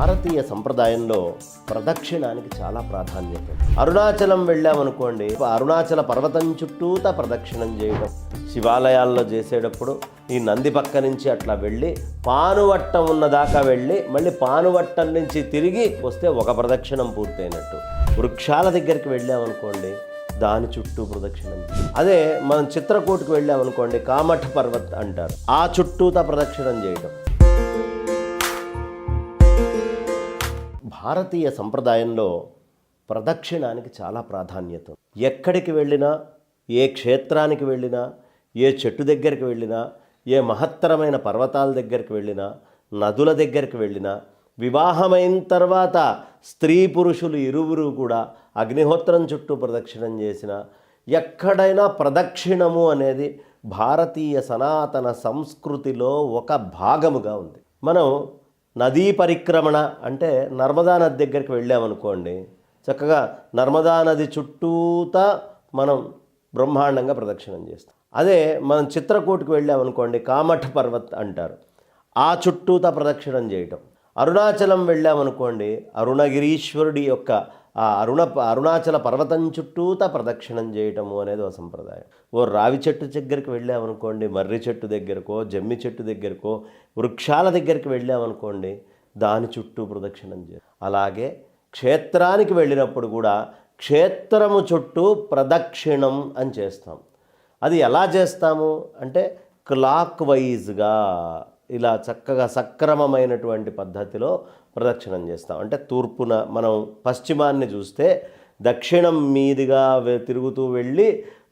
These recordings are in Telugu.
భారతీయ సంప్రదాయంలో ప్రదక్షిణానికి చాలా ప్రాధాన్యత. అరుణాచలం వెళ్ళామనుకోండి, అరుణాచల పర్వతం చుట్టూత ప్రదక్షిణం చేయడం, శివాలయాల్లో చేసేటప్పుడు ఈ నంది పక్క నుంచి అట్లా వెళ్ళి పానువట్టం ఉన్నదాకా వెళ్ళి మళ్ళీ పానువట్టం నుంచి తిరిగి వస్తే ఒక ప్రదక్షిణం పూర్తయినట్టు. వృక్షాల దగ్గరికి వెళ్ళామనుకోండి, దాని చుట్టూ ప్రదక్షిణం. అదే మనం చిత్రకూటకు వెళ్ళామనుకోండి, కామఠ పర్వత్ అంటారు, ఆ చుట్టూత ప్రదక్షిణం చేయడం. భారతీయ సంప్రదాయంలో ప్రదక్షిణానికి చాలా ప్రాధాన్యత. ఎక్కడికి వెళ్ళినా, ఏ క్షేత్రానికి వెళ్ళినా, ఏ చెట్టు దగ్గరికి వెళ్ళినా, ఏ మహత్తరమైన పర్వతాల దగ్గరికి వెళ్ళినా, నదుల దగ్గరికి వెళ్ళినా, వివాహమైన తర్వాత స్త్రీ పురుషులు ఇరువురు కూడా అగ్నిహోత్రం చుట్టూ ప్రదక్షిణం చేసిన, ఎక్కడైనా ప్రదక్షిణము అనేది భారతీయ సనాతన సంస్కృతిలో ఒక భాగముగా ఉంది. మనం నదీ పరిక్రమణ అంటే నర్మదా నది దగ్గరికి వెళ్ళామనుకోండి, చక్కగా నర్మదా నది చుట్టూతా మనం బ్రహ్మాండంగా ప్రదక్షిణం చేస్తాం. అదే మనం చిత్రకూటకు వెళ్ళామనుకోండి, కామఠ పర్వత్ అంటారు, ఆ చుట్టూతా ప్రదక్షిణం చేయటం. అరుణాచలం వెళ్ళామనుకోండి, అరుణగిరీశ్వరుడి యొక్క ఆ అరుణాచల పర్వతం చుట్టూతా ప్రదక్షిణం చేయటము అనేది ఒక సంప్రదాయం. ఓ రావి చెట్టు దగ్గరికి వెళ్ళామనుకోండి, మర్రి చెట్టు దగ్గరకో, జమ్మి చెట్టు దగ్గరకో, వృక్షాల దగ్గరికి వెళ్ళామనుకోండి, దాని చుట్టూ ప్రదక్షిణం చేయాలి. అలాగే క్షేత్రానికి వెళ్ళినప్పుడు కూడా క్షేత్రము చుట్టూ ప్రదక్షిణం అని చేస్తాం. అది ఎలా చేస్తాము అంటే క్లాక్ వైజ్గా ఇలా చక్కగా సక్రమమైనటువంటి పద్ధతిలో ప్రదక్షిణం చేస్తాం. అంటే తూర్పున మనం పశ్చిమాన్ని చూస్తే దక్షిణం మీదుగా తిరుగుతూ వెళ్ళి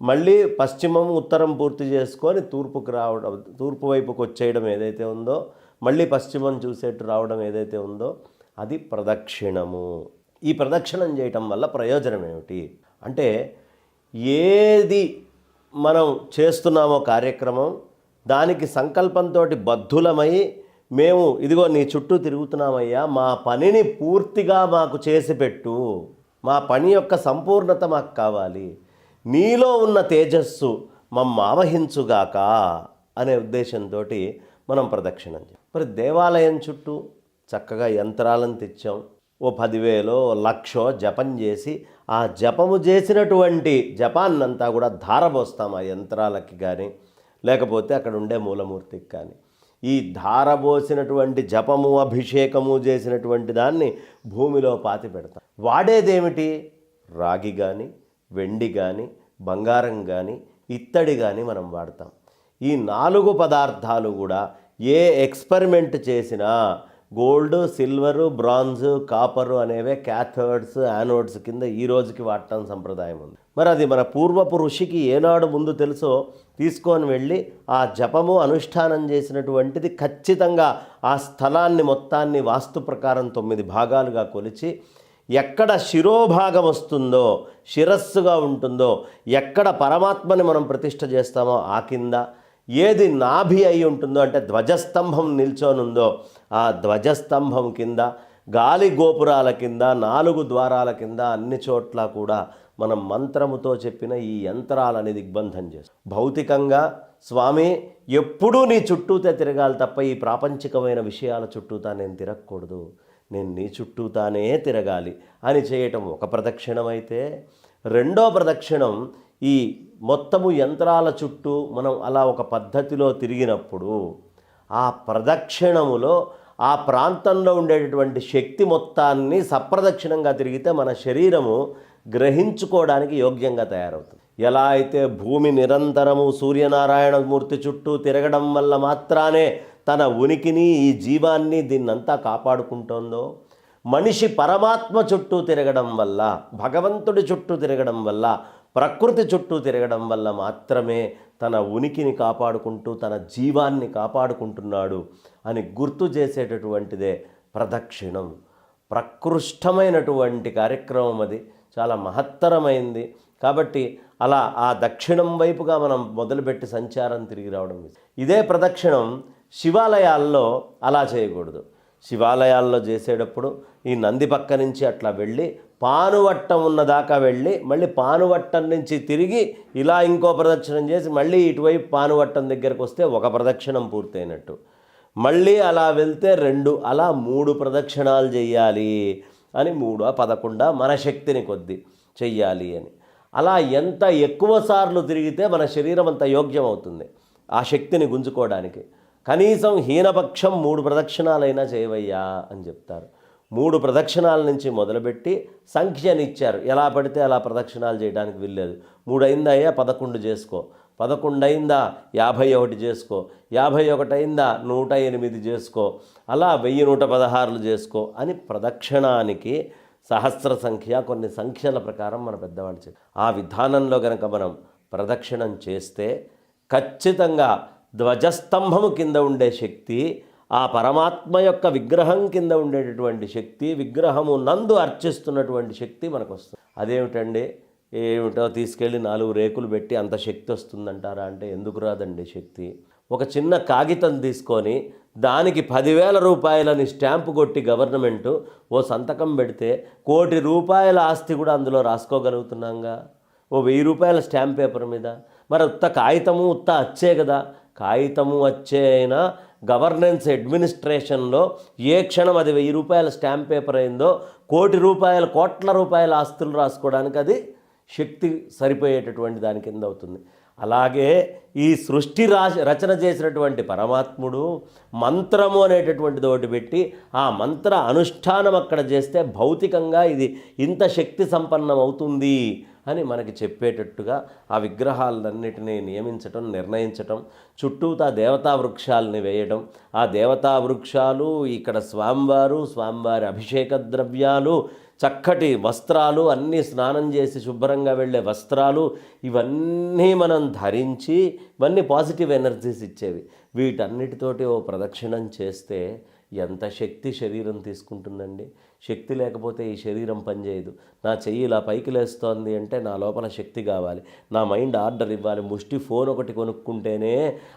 మళ్ళీ పశ్చిమం ఉత్తరం పూర్తి చేసుకొని తూర్పుకు రావడం, తూర్పు వైపుకు వచ్చేయడం ఏదైతే ఉందో, మళ్ళీ పశ్చిమం చూసేట్టు రావడం ఏదైతే ఉందో అది ప్రదక్షిణము. ఈ ప్రదక్షిణం చేయటం వల్ల ప్రయోజనం ఏమిటి అంటే, ఏది మనం చేస్తున్నామో కార్యక్రమం, దానికి సంకల్పంతో బద్ధులమై మేము ఇదిగో నీ చుట్టూ తిరుగుతున్నామయ్యా, మా పనిని పూర్తిగా మాకు చేసి పెట్టు, మా పని యొక్క సంపూర్ణత మాకు కావాలి, నీలో ఉన్న తేజస్సు మమ్మ ఆవహించుగాక అనే ఉద్దేశంతో మనం ప్రదక్షిణం చేయాలి. మరి దేవాలయం చుట్టూ చక్కగా యంత్రాలను తెచ్చాం, ఓ 10,000 1,00,000 జపం చేసి ఆ జపము చేసినటువంటి జపాన్నంతా కూడా ధారపోస్తాం ఆ యంత్రాలకి కానీ, లేకపోతే అక్కడ ఉండే మూలమూర్తికి కానీ. ఈ ధారబోసినటువంటి జపము అభిషేకము చేసినటువంటి దాన్ని భూమిలో పాతి పెడతాం. వాడేదేమిటి? రాగి కానీ, వెండి కానీ, బంగారం కానీ, ఇత్తడి కానీ మనం వాడతాం. ఈ 4 పదార్థాలు కూడా ఏ ఎక్స్పెరిమెంట్ చేసినా గోల్డ్, సిల్వరు, బ్రాంజు, కాపరు అనేవే క్యాథోడ్స్, యానోడ్స్ కింద ఈ రోజుకి వాడటం సంప్రదాయం ఉంది. మరి అది మన పూర్వపు ఋషికి ఏనాడు ముందు తెలుసో తీసుకొని వెళ్ళి ఆ జపము అనుష్ఠానం చేసినటువంటిది ఖచ్చితంగా ఆ స్థలాన్ని మొత్తాన్ని వాస్తు ప్రకారం 9 భాగాలుగా కొలిచి, ఎక్కడ శిరోభాగం వస్తుందో, శిరస్సుగా ఉంటుందో, ఎక్కడ పరమాత్మని మనం ప్రతిష్ఠ చేస్తామో ఆ కింద, ఏది నాభి అయి ఉంటుందో అంటే ధ్వజస్తంభం నిల్చొనుందో ఆ ధ్వజస్తంభం కింద, గాలి గోపురాల కింద, 4 ద్వారాల కింద, అన్ని చోట్ల కూడా మనం మంత్రముతో చెప్పిన ఈ యంత్రాలని దిగ్బంధం చేస్తాం. భౌతికంగా స్వామి ఎప్పుడూ నీ చుట్టూతే తిరగాలి తప్ప ఈ ప్రాపంచికమైన విషయాల చుట్టూతా నేను తిరగకూడదు, నేను నీ చుట్టూతానే తిరగాలి అని చేయటం ఒక ప్రదక్షిణం అయితే, రెండో ప్రదక్షిణం ఈ మొత్తము యంత్రాల చుట్టూ మనం అలా ఒక పద్ధతిలో తిరిగినప్పుడు ఆ ప్రదక్షిణములో ఆ ప్రాంతంలో ఉండేటటువంటి శక్తి మొత్తాన్ని సప్రదక్షిణంగా తిరిగితే మన శరీరము గ్రహించుకోవడానికి యోగ్యంగా తయారవుతుంది. ఎలా అయితే భూమి నిరంతరము సూర్యనారాయణమూర్తి చుట్టూ తిరగడం వల్ల మాత్రానే తన ఉనికిని, ఈ జీవాన్ని, దీన్నంతా కాపాడుకుంటోందో, మనిషి పరమాత్మ చుట్టూ తిరగడం వల్ల, భగవంతుడి చుట్టూ తిరగడం వల్ల, ప్రకృతి చుట్టూ తిరగడం వల్ల మాత్రమే తన ఉనికిని కాపాడుకుంటూ తన జీవాన్ని కాపాడుకుంటున్నాడు అని గుర్తు చేసేటటువంటిదే ప్రదక్షిణం. ప్రకృష్టమైనటువంటి కార్యక్రమం అది, చాలా మహత్తరమైంది. కాబట్టి అలా ఆ దక్షిణం వైపుగా మనం మొదలుపెట్టి సంచారం తిరిగి రావడం. ఇదే ప్రదక్షిణం శివాలయాల్లో అలా చేయకూడదు. శివాలయాల్లో చేసేటప్పుడు ఈ నంది పక్క నుంచి అట్లా వెళ్ళి పానువట్టం ఉన్నదాకా వెళ్ళి మళ్ళీ పానువట్టం నుంచి తిరిగి ఇలా ఇంకో ప్రదక్షిణం చేసి మళ్ళీ ఇటువైపు పానువట్టం దగ్గరకు వస్తే ఒక ప్రదక్షిణం పూర్తయినట్టు. మళ్ళీ అలా వెళ్తే 2, అలా 3 ప్రదక్షిణాలు చెయ్యాలి అని 3 11 మన శక్తిని కొద్ది చెయ్యాలి అని. అలా ఎంత ఎక్కువ సార్లు తిరిగితే మన శరీరం అంత యోగ్యం అవుతుంది ఆ శక్తిని గుంజుకోవడానికి. కనీసం హీనపక్షం 3 ప్రదక్షిణాలైనా చేయవయ్యా అని చెప్తారు. 3 ప్రదక్షిణాల నుంచి మొదలుపెట్టి సంఖ్యనిచ్చారు. ఎలా పడితే అలా ప్రదక్షిణాలు చేయడానికి వీల్లేదు. 3 అయిందా 11 చేసుకో, 11 అయిందా 51 చేసుకో, 51 అయిందా 108 చేసుకో, అలా 1116 చేసుకో అని ప్రదక్షిణానికి సహస్ర సంఖ్య కొన్ని సంఖ్యల ప్రకారం మన పెద్దవాళ్ళు చెప్పారు. ఆ విధానంలో గనక మనం ప్రదక్షిణం చేస్తే ఖచ్చితంగా ధ్వజస్తంభము కింద ఉండే శక్తి, ఆ పరమాత్మ యొక్క విగ్రహం కింద ఉండేటటువంటి శక్తి, విగ్రహము నందు అర్చిస్తున్నటువంటి శక్తి మనకు వస్తుంది. అదేమిటండి, ఏమిటో తీసుకెళ్ళి 4 రేకులు పెట్టి అంత శక్తి వస్తుందంటారా అంటే ఎందుకు రాదండి శక్తి. ఒక చిన్న కాగితం తీసుకొని దానికి 10,000 రూపాయలని స్టాంపు కొట్టి గవర్నమెంటు ఓ సంతకం పెడితే 1,00,00,000 రూపాయల ఆస్తి కూడా అందులో రాసుకోగలుగుతున్నాంగా. ఓ 1,000 రూపాయల స్టాంప్ పేపర్ మీద. మరి ఉత్త కాగితము ఉత్త అచ్చే కదా. కాగితము అచ్చే అయినా గవర్నెన్స్ అడ్మినిస్ట్రేషన్లో ఏ క్షణం అది 1,000 రూపాయల స్టాంప్ పేపర్ అయిందో 1,00,00,000 రూపాయల కోట్ల రూపాయల ఆస్తులు రాసుకోవడానికి అది శక్తి సరిపోయేటటువంటి దాని కింద అవుతుంది. అలాగే ఈ సృష్టి రచన చేసినటువంటి పరమాత్ముడు మంత్రము అనేటటువంటిది ఒకటి పెట్టి ఆ మంత్ర అనుష్ఠానం అక్కడ చేస్తే భౌతికంగా ఇది ఇంత శక్తి సంపన్నం అవుతుంది అని మనకి చెప్పేటట్టుగా ఆ విగ్రహాలన్నిటినీ నియమించటం, నిర్ణయించటం, చుట్టూతా దేవతా వృక్షాలని వేయడం, ఆ దేవతా వృక్షాలు, ఇక్కడ స్వామివారి అభిషేక ద్రవ్యాలు, చక్కటి వస్త్రాలు, అన్నీ స్నానం చేసి శుభ్రంగా వెళ్ళే వస్త్రాలు, ఇవన్నీ మనం ధరించి, ఇవన్నీ పాజిటివ్ ఎనర్జీస్ ఇచ్చేవి. వీటన్నిటితోటి ఓ ప్రదక్షిణం చేస్తే ఎంత శక్తి శరీరం తీసుకుంటుందండి. శక్తి లేకపోతే ఈ శరీరం పనిచేయదు. నా చెయ్యి ఇలా పైకి లేస్తోంది అంటే నా లోపల శక్తి కావాలి, నా మైండ్ ఆర్డర్ ఇవ్వాలి. ముష్టి ఫోన్ ఒకటి కొనుక్కుంటేనే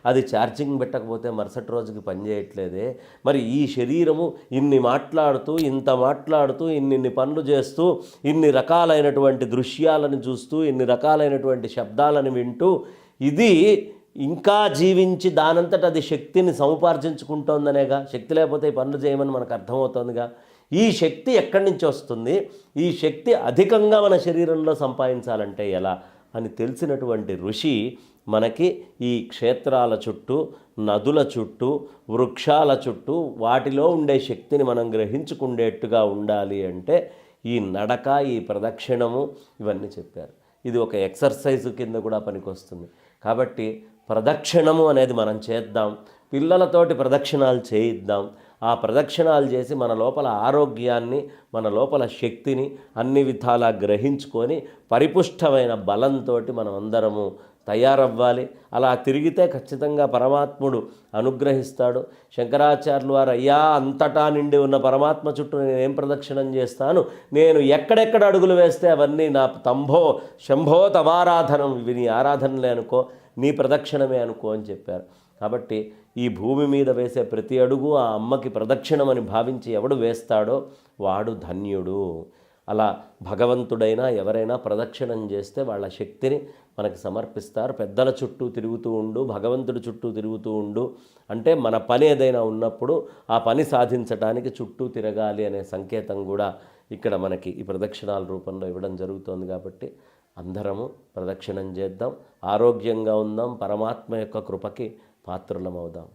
అది ఛార్జింగ్ పెట్టకపోతే మరుసటి రోజుకి పనిచేయట్లేదే. మరి ఈ శరీరము ఇన్ని మాట్లాడుతూ, ఇంత మాట్లాడుతూ, ఇన్ని పనులు చేస్తూ, ఇన్ని రకాలైనటువంటి దృశ్యాలను చూస్తూ, ఇన్ని రకాలైనటువంటి శబ్దాలను వింటూ, ఇది ఇంకా జీవించి దానంతట అది శక్తిని సముపార్జించుకుంటోందనేగా. శక్తి లేకపోతే ఈ పనులు చేయమని మనకు అర్థమవుతోందిగా. ఈ శక్తి ఎక్కడి నుంచి వస్తుంది, ఈ శక్తి అధికంగా మన శరీరంలో సంపాదించాలంటే ఎలా అని తెలిసినటువంటి ఋషి మనకి ఈ క్షేత్రాల చుట్టూ, నదుల చుట్టూ, వృక్షాల చుట్టూ వాటిలో ఉండే శక్తిని మనం గ్రహించుకుండేట్టుగా ఉండాలి అంటే ఈ నడక, ఈ ప్రదక్షిణము ఇవన్నీ చెప్పారు. ఇది ఒక ఎక్సర్సైజ్ కింద కూడా పనికొస్తుంది. కాబట్టి ప్రదక్షిణము అనేది మనం చేద్దాం, పిల్లలతోటి ప్రదక్షిణాలు చేయిద్దాం. ఆ ప్రదక్షిణాలు చేసి మన లోపల ఆరోగ్యాన్ని, మన లోపల శక్తిని అన్ని విధాలా గ్రహించుకొని పరిపుష్టమైన బలంతో మనం అందరము తయారవ్వాలి. అలా తిరిగితే ఖచ్చితంగా పరమాత్ముడు అనుగ్రహిస్తాడు. శంకరాచార్యులు వారు, అయ్యా అంతటా నిండి ఉన్న పరమాత్మ చుట్టూ నేనేం ప్రదక్షిణం చేస్తాను, నేను ఎక్కడెక్కడ అడుగులు వేస్తే అవన్నీ నా శంభో తవారాధనం, ఇవి నీ ఆరాధనలే అనుకో, నీ ప్రదక్షిణమే అనుకో అని చెప్పారు. కాబట్టి ఈ భూమి మీద వేసే ప్రతి అడుగు ఆ అమ్మకి ప్రదక్షిణమని భావించి ఎవడు వేస్తాడో వాడు ధన్యుడు. అలా భగవంతుడైనా ఎవరైనా ప్రదక్షిణం చేస్తే వాళ్ళ శక్తిని మనకి సమర్పిస్తారు. పెద్దల చుట్టూ తిరుగుతూ ఉండు, భగవంతుడి చుట్టూ తిరుగుతూ ఉండు అంటే మన పని ఏదైనా ఉన్నప్పుడు ఆ పని సాధించడానికి చుట్టూ తిరగాలి అనే సంకేతం కూడా ఇక్కడ మనకి ఈ ప్రదక్షిణాల రూపంలో ఇవ్వడం జరుగుతోంది. కాబట్టి అందరము ప్రదక్షిణం చేద్దాం, ఆరోగ్యంగా ఉందాం, పరమాత్మ యొక్క కృపకి పాత్రులమవుదాం.